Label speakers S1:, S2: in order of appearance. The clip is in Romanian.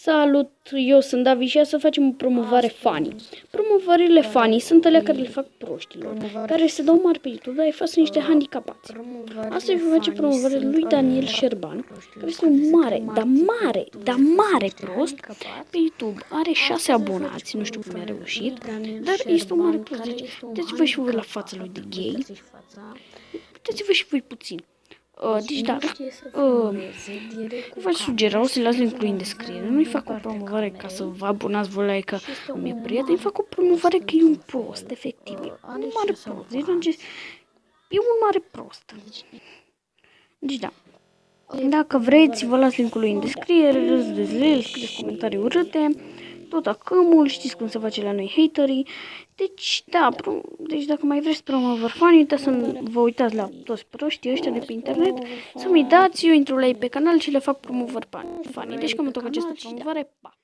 S1: Salut, eu sunt Davi și să facem o promovare funny. Promovările funny sunt alea care le fac proștilor, care se dau mari pe YouTube, dar îi fac niște handicapați. Asta îi face promovarea lui Daniel Șerban, care este un mare prost pe YouTube. Are 6 abonați, nu știu cum a reușit, dar este un mare prost. Deci, uitați-vă și voi la fața lui de gay. Uitați-vă și voi puțin. Deci da, vă sugera, o să-i las link-ul în descriere. Nu-i fac o promovare ca să vă abonați voi la că mi-e prieten, îi fac o promovare că e un prost, efectiv. E un mare prost. E un mare prost. Deci da. Dacă vreți, vă las link-ul în descriere, râdeți la el, scrieți comentarii urâte, tot acâmul, știți cum se face la noi haterii. Deci, da, deci dacă mai vreți promovări funny, uitați să vă uitați la toți proștii ăștia de pe internet, să-mi dați, eu intru la ei pe canal și le fac promovări funny. Deci cam tot cu această promovare, pa!